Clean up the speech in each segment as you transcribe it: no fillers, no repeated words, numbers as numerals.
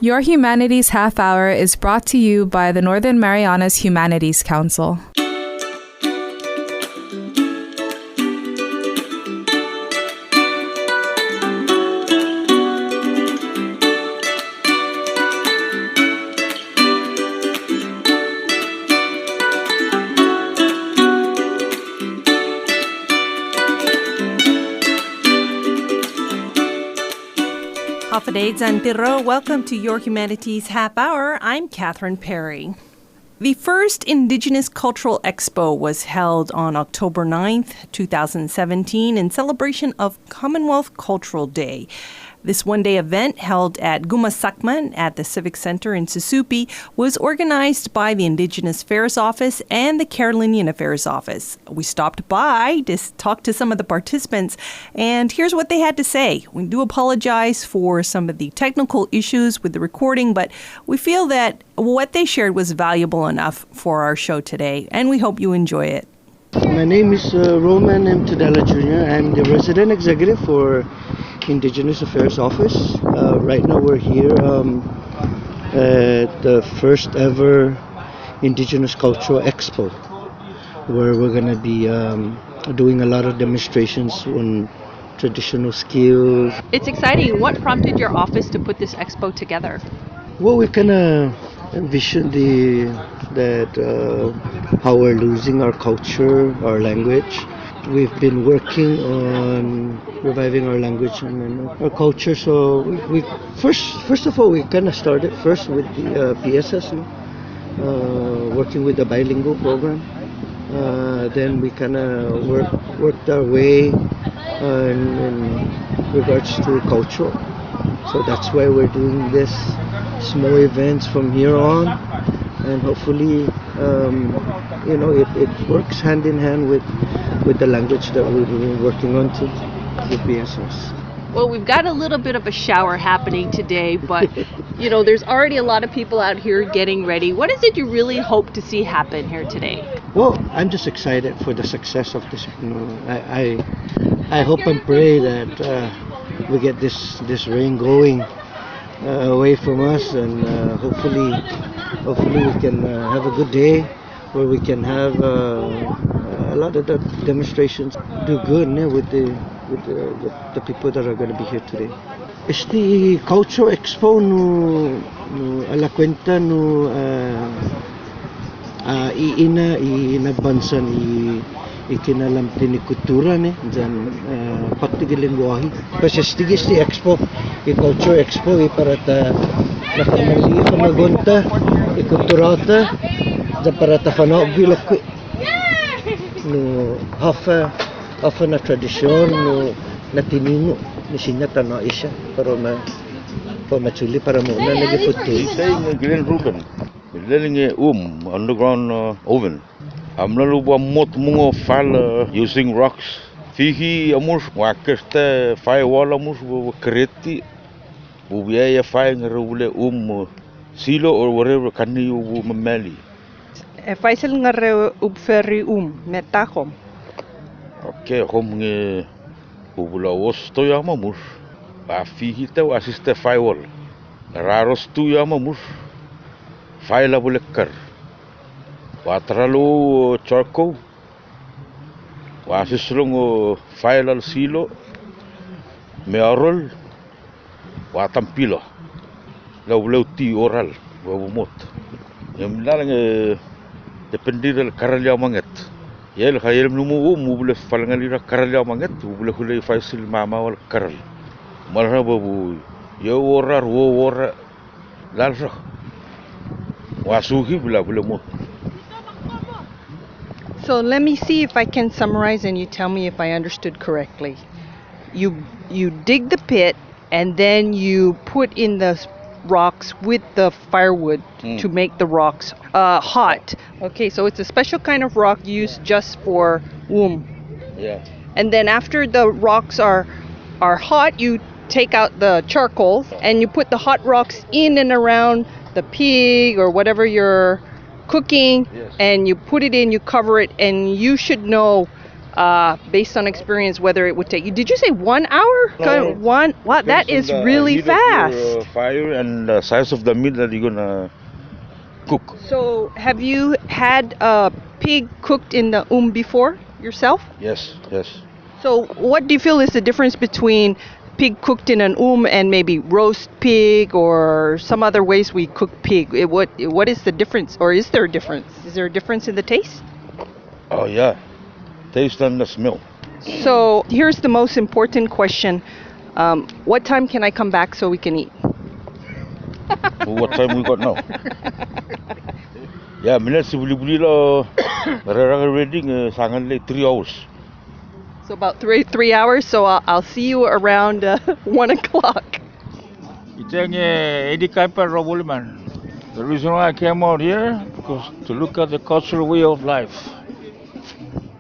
Your Humanities Half Hour is brought to you by the Northern Marianas Humanities Council. Welcome to Your Humanities Half Hour. I'm Catherine Perry. The first Indigenous Cultural Expo was held on October 9th, 2017 in celebration of Commonwealth Cultural Day. This one-day event held at Gumasakman at the Civic Center in Susupi was organized by the Indigenous Affairs Office and the Carolinian Affairs Office. We stopped by to talk to some of the participants, and here's what they had to say. We do apologize for some of the technical issues with the recording, but we feel that what they shared was valuable enough for our show today, and we hope you enjoy it. My name is Rueben Tudela Jr. I'm the resident executive for Indigenous Affairs Office. Right now we're here at the first ever Indigenous Cultural Expo, where we're going to be doing a lot of demonstrations on traditional skills. It's exciting. What prompted your office to put this expo together? Well, we kind of envisioned how we're losing our culture, our language. We've been working on reviving our language and our culture. So we first of all, we kind of started first with the PSS, working with the bilingual program. Then we kind of worked our way in regards to culture. So that's why we're doing this small events from here on, and hopefully, it works hand in hand with the language that we've been working on to BSS. Well, we've got a little bit of a shower happening today, but there's already a lot of people out here getting ready. What is it you really hope to see happen here today? Well, I'm just excited for the success of this. I hope and pray that we get this rain going away from us, and hopefully we can have a good day where we can have a lot of the demonstrations do good with the people that are going to be here today. Este Cultural Expo no ala cuenta no inadbansan ikinalam tini kultura ni dan pati lengguahe. Kasi este Expo, Cultural Expo para ta nakamali kamagonta kulturata da para ta fanogilok no hafa na tradisyon no natinino ni sinyata na isya para machuli para muna nagifutol. Green Rueben, learning underground oven. I'm not mot mungo file using rocks. Fihi amus wakesta firewall amus kreti. Bubiya fire ngare silo or whatever can you mamali. Faisal ngare ubferi metakom. Okay, hom nge bubula was to yamamus. Ba fihi te assiste firewall. Raros tu yamamus. File bulekar. Watralo charcoal. Wasislong file al silo. Mearol. Watampilo. Lau ti oral. Wabumot. Yang lalang depende del karalya manget. Yel khayel numu mubule falangalira karalya manget. Mubule hule faisil mama wal karal. Malha babu. Yo orar wo ora. Lalsa. Wasuhi bula mot. So let me see if I can summarize and you tell me if I understood correctly. You dig the pit and then you put in the rocks with the firewood to make the rocks hot. Okay, so it's a special kind of rock used just for Yeah. And then after the rocks are hot, you take out the charcoal and you put the hot rocks in and around the pig or whatever you're cooking. Yes. And you put it in, you cover it, and you should know based on experience, whether it would take you. Did you say 1 hour? No. One? Wow, that Depends is on the really heat of your, fast. fire and the size of the meat that you're gonna cook. So, have you had pig cooked in the before yourself? Yes, yes. So, what do you feel is the difference between pig cooked in an and maybe roast pig or some other ways we cook pig? What is the difference, or is there a difference? Is there a difference in the taste? Oh yeah, taste and the smell. So, here's the most important question. What time can I come back so we can eat? What time we got now? Yeah, minat si buli-buli lo. Rarang reading sangat late 3 hours. So about three hours. So I'll see you around 1 o'clock. Itang Eddie Kuiper Rabauliman. The reason why I came out here because to look at the cultural way of life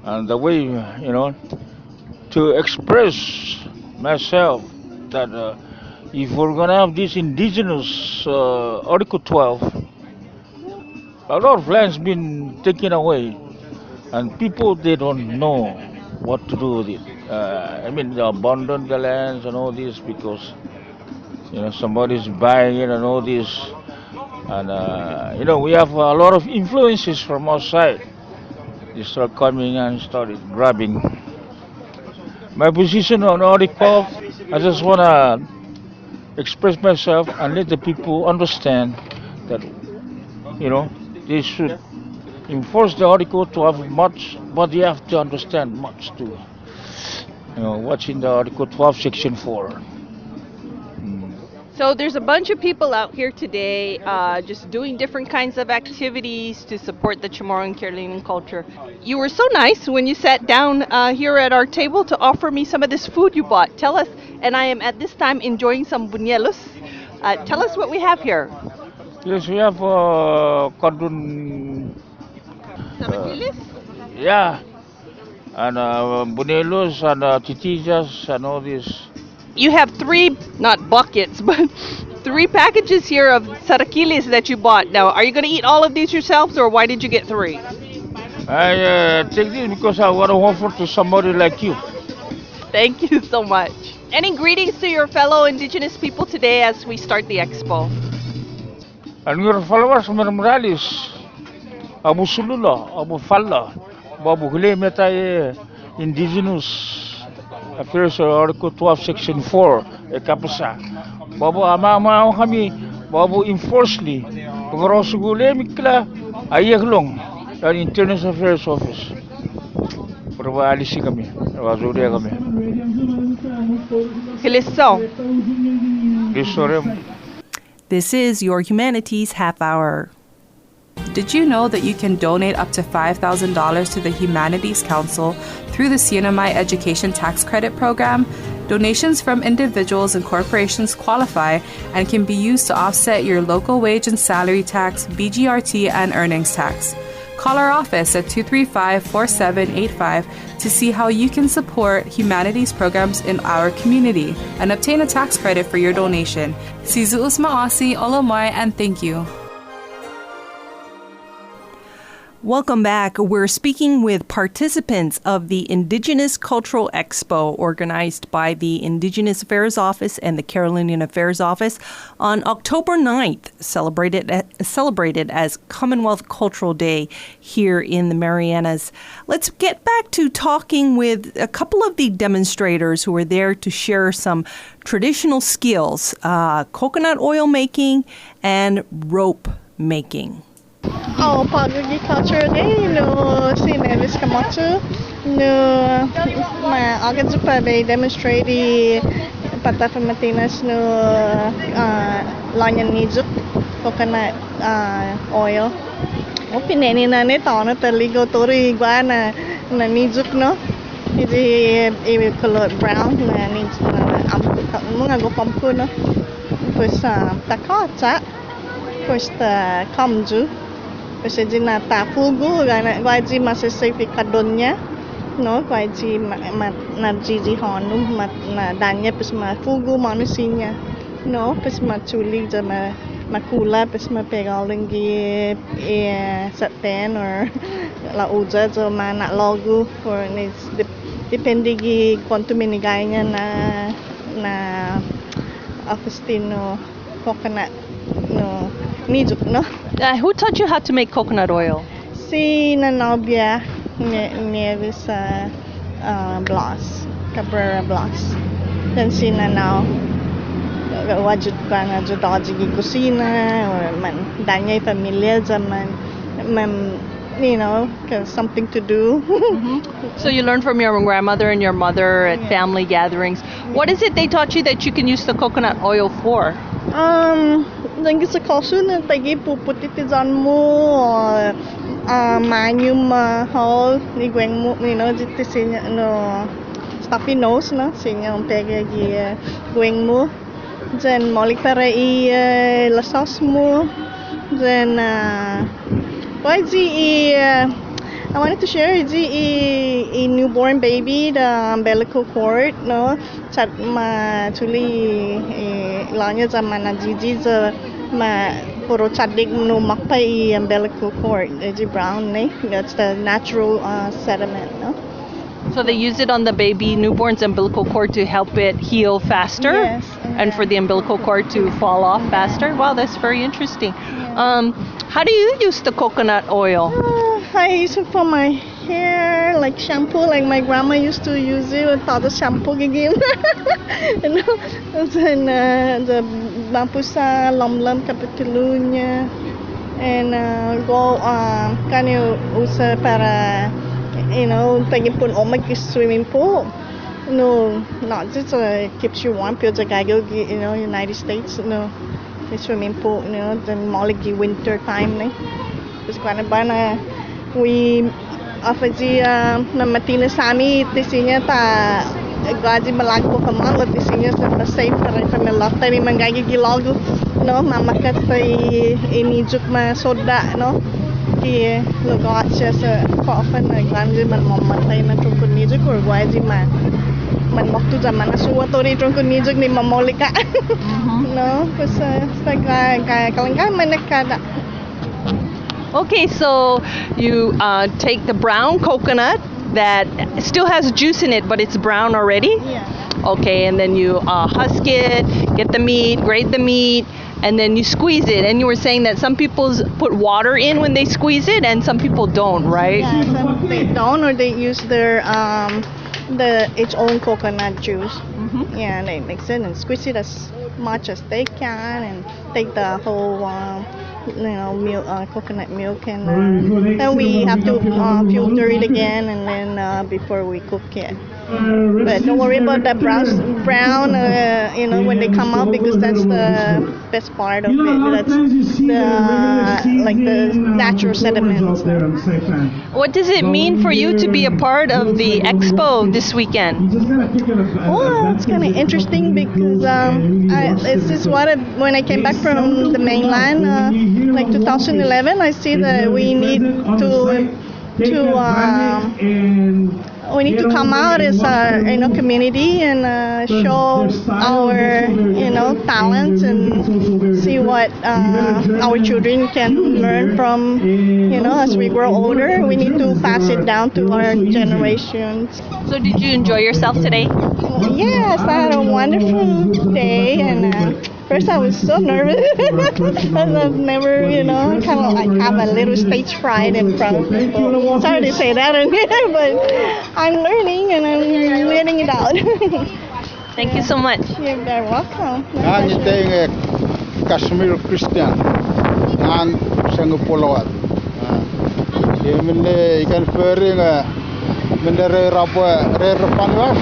and the way to express myself that if we're gonna have this indigenous Article 12, a lot of land's been taken away, and people they don't know what to do with it. They abandon the lands and all this because somebody's buying it and all this, and we have a lot of influences from outside. They start coming and started grabbing. My position on Article, I just wanna express myself and let the people understand that they should enforce the article to have much, but they have to understand much too. What's in the Article 12, Section 4. So there's a bunch of people out here today just doing different kinds of activities to support the Chamorro and Carolinian culture. You were so nice when you sat down here at our table to offer me some of this food you bought. Tell us, and I am at this time enjoying some buñuelos. Tell us what we have here. Yes, we have cordon. Yeah, and buñuelos and chichillas and all this. You have 3, not buckets, but 3 packages here of saraquiles that you bought. Now, are you going to eat all of these yourselves, or why did you get 3? I take this because I want to offer to somebody like you. Thank you so much. Any greetings to your fellow Indigenous people today as we start the Expo? And your followers, Morales, Abu Sulula, Abu Falla, Babu Hule Meta Indigenous Affairs Article 12, Section 4, Kapasa. Babu ama kami, babu enforcely, pagkarosugule mikla, ayaglong, ang International Affairs Office. Pero alisi kami, wazuri kami. This is your Humanities Half Hour. Did you know that you can donate up to $5,000 to the Humanities Council through the CNMI Education Tax Credit Program? Donations from individuals and corporations qualify and can be used to offset your local wage and salary tax, BGRT, and earnings tax. Call our office at 235-4785 to see how you can support humanities programs in our community and obtain a tax credit for your donation. Sizu Maasi, Olomai, and thank you. Welcome back. We're speaking with participants of the Indigenous Cultural Expo organized by the Indigenous Affairs Office and the Carolinian Affairs Office on October 9th, celebrated as Commonwealth Cultural Day here in the Marianas. Let's get back to talking with a couple of the demonstrators who were there to share some traditional skills, coconut oil making and rope making. Part of the culture day, no, Nevis Camacho, no, my Agazupa, they demonstrate the Patafa Matinas, no, Lanyan Nijuk, coconut oil. Opinani na nito, na taligo tori iguana na Nijuk, no, it's color brown, na Nijuk, mga gopampu, no, pues takota, pues kamju. Kasi na tafugu gana ji masasifikadonnya no ji na jiji honu na danya pes ma fugu manusinya no pes ma chuli ja makula pes ma pegalingi saten or la uja jo ma na logu or ni depende gi quanto minigay niya na Agostino coconut no nijuk no. Who taught you how to make coconut oil? Si Nanobia Nieves Blas, Cabrera Blas. Dan si Nanao wajud ka nga judaji gi kusina or man danya familia zaman something to do. So you learned from your grandmother and your mother at family gatherings. What is it they taught you that you can use the coconut oil for? Lagi sa kaso na tagi puputi ti zan mo manium hall ni gweng mo jiti sinya stuffy nose na sinya pega gi gweng mo then molik para la sauce mo then why I wanted to share a newborn baby the umbilical cord no chat ma tuli lanya zaman na jiji ma puro chadik no makpai umbilical cord brown that's the natural sediment no. So they use it on the baby newborn's umbilical cord to help it heal faster, yes, and for the umbilical cord to fall off faster. Wow, that's very interesting. How do you use the coconut oil? I use it for my hair, like shampoo, like my grandma used to use it with all the shampoo again. And then the bampusa lam kapitulunya and go can you usa para tagi pun omak swimming pool. No, not just keeps you warm. Feels like I go, United States. No, the swimming pool. The moligi winter time. Because kana bana we afaji na matina sami tisinya ta gaji malagpo kamal tisinya sa safe para familata ni mangagi gilogo. No, mamakat tay inijuk ma soda. No. Ki lugar siya sa often ganji man mamatay na tungkol nijuk or guaji man waktu zaman na suwa to rin tungkol nijuk ni mamolika no kasi sa kalangga man nakada. Okay, so you take the brown coconut that still has juice in it but it's brown already. Yeah. Okay, and then you husk it, get the meat, grate the meat, and then you squeeze it. And you were saying that some people put water in when they squeeze it and some people don't, right? Yeah, some they don't or they use their its own coconut juice. Yeah, they mix it and squeeze it as much as they can and take the whole milk, coconut milk, and then we have to filter it again and then before we cook it. But don't worry about the brown when they come out because that's the best part of it. That's the natural sediments. What does it mean for you to be a part of the Expo this weekend? Well, it's kind of interesting because it's just when I came back from the mainland, like 2011, I see that we need we need to come out as a community and show our talents and see what our children can learn from as we grow older. We need to pass it down to our generations. So did you enjoy yourself today? Yes, I had a wonderful day and first I was so nervous and I've never kind of like have a little stage fright in front of people. Sorry to say that in here, but I'm learning and I'm learning it out. Thank you so much. You're very welcome. I'm staying Kashmir Christian and Singapore. You can ferry Mindere Rabo Rare Panwas,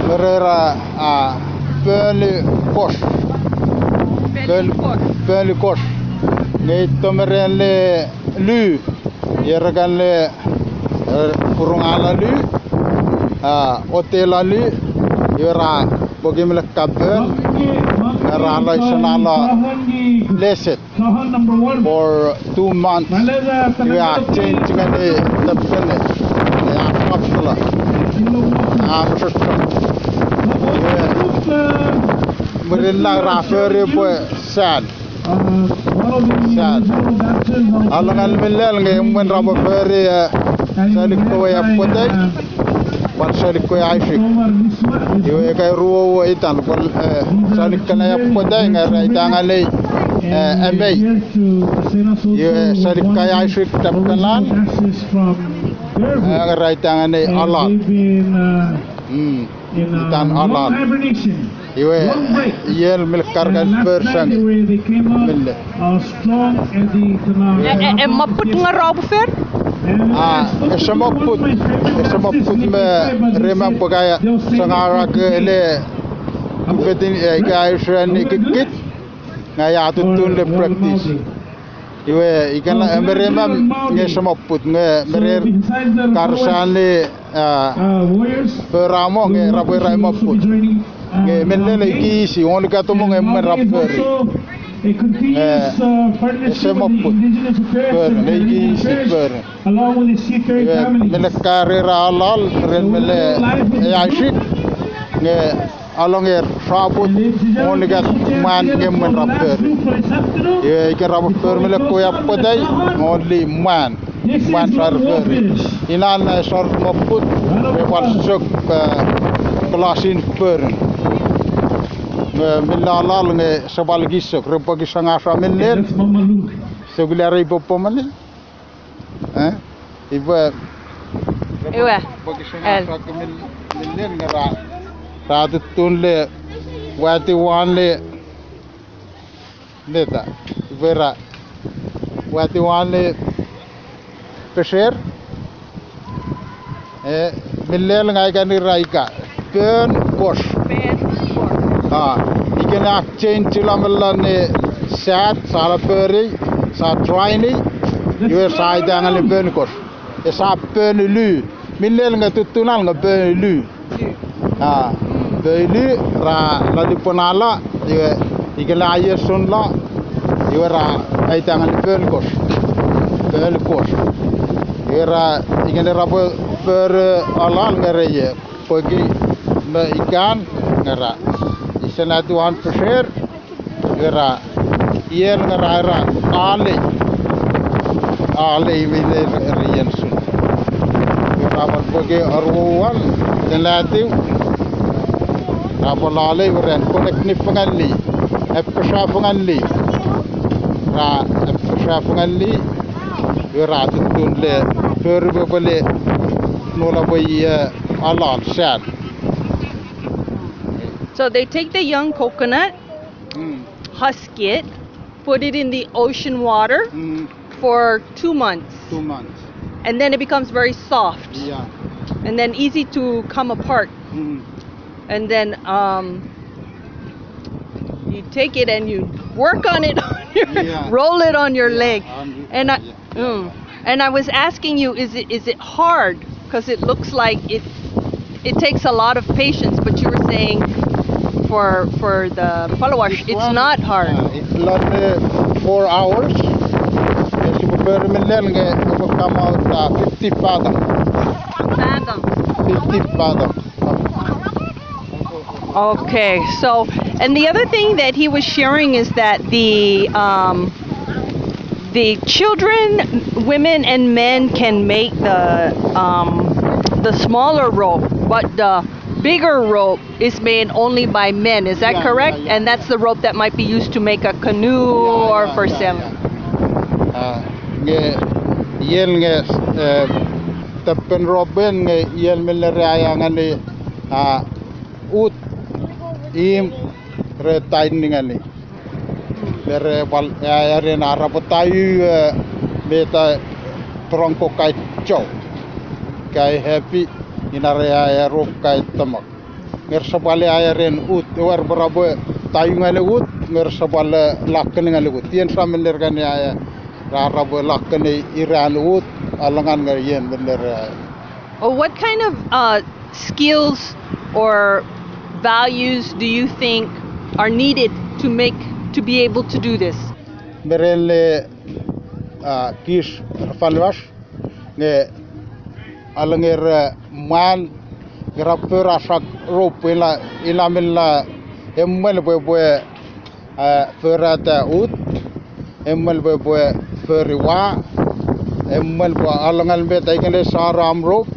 Rare Pearly Cosh. Pearly Cosh. They tomerele lu, Yerganle Kurungala lu, Otela lu, Yera Bogimla Kabel, Rala Sanala Leset for 2 months. We are changing the planet. Mereka raferi pun sad. Alangan milal ngai men raferi sad kau yang potek. bal salik ko aishik iwe kay ruwo itan bal salik kana ya podai ngara itangale emei iwe salik kay aishik tapkalan ngara itangane Allah itan Allah iwe yel milkargal persang mille maput nga Robert? Esamaput me remang pagaya sangara ke le kupetin kaya sran ikit ngaya tutun le practice iwe ikana meremam nge samaput nge merer karsan le peramo nge raboy ramaput nge menle ki si on ka to mo nge merapper Semaput lagi super along with the Sikh family. Mele karera alal ren mele yashik nge along er sabut only man nge rapper ye ke rapper mele koya padai only man rapper inan sor maput we wal sok klasin per Milalal nge sabal gisok repagi sangasa menler segulari popomale iba bagi sangasa menler ngara satu tunle wati wanle neta vera wati wanle pesher menler ngai kani raika pen kos ikena change lamelane sat salaperi sa traini yue sai dangal benkos e sa penulu milel nga tutunal nga penulu belu ra la diponala yue ikela yesunla yue ra ai dangal benkos era ikena rabo per alal ngereye pagi na ikan ngara Senatuan pesir, era iel ngara ale ini riensun. Rapat bagi arwuan senatu, rapat ale beren konektif pengali, pesha pengali, pesha pengali, era tutun le berbele nola boy alal sad. So they take the young coconut, husk it, put it in the ocean water for 2 months. 2 months. And then it becomes very soft. Yeah. And then easy to come apart. And then you take it and you work on it, roll it on your leg. And I was asking you, is it hard? Because it looks like it takes a lot of patience, but you were saying for the followers, it's not hard. It's like 4 hours. Yes, you prepare will come out 50 fathom. 50 fathom. Okay, so, and the other thing that he was sharing is that the children, women, and men can make the smaller rope, but the bigger rope is made only by men. Is that correct? Yeah. And that's the rope that might be used to make a canoe or for sailing. Yel tappen Rueben yel meleraya ngani ut im retain ngani bere bal are na rapotayu beta tronco kai chow kai happy inarea rop kai tamak nger sabale ayaren ut war berabo tayu ngale ut nger sabale lakken ngale ut tien sameler kan ya rabo lakken iran ut alangan ngayen bener. What kind of skills or values do you think are needed to be able to do this? Merele kis falwas nge alanger man grapper asak rope ila milla emmel boy ferata ut emmel boy feriwa emmel bo alangal bet aikale saram rope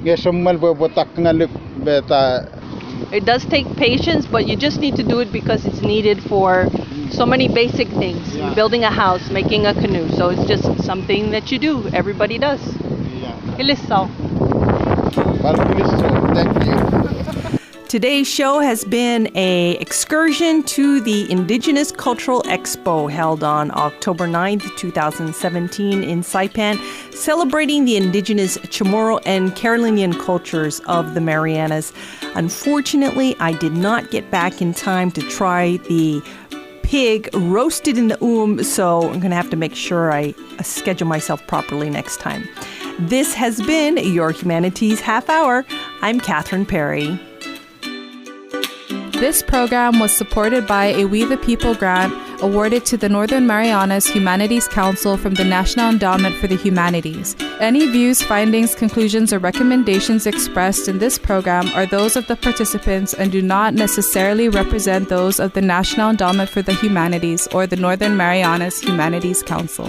ngesammal botak ngalip beta. It does take patience, but you just need to do it because it's needed for so many basic things. Yeah. Building a house, making a canoe. So it's just something that you do. Everybody does. Yeah. Ilisaw. Thank you. Today's show has been an excursion to the Indigenous Cultural Expo held on October 9th, 2017 in Saipan, celebrating the Indigenous Chamorro and Carolinian cultures of the Marianas. Unfortunately, I did not get back in time to try the pig roasted in the so I'm going to have to make sure I schedule myself properly next time. This has been your Humanities Half Hour. I'm Catherine Perry. This program was supported by a We the People grant awarded to the Northern Marianas Humanities Council from the National Endowment for the Humanities. Any views, findings, conclusions, or recommendations expressed in this program are those of the participants and do not necessarily represent those of the National Endowment for the Humanities or the Northern Marianas Humanities Council.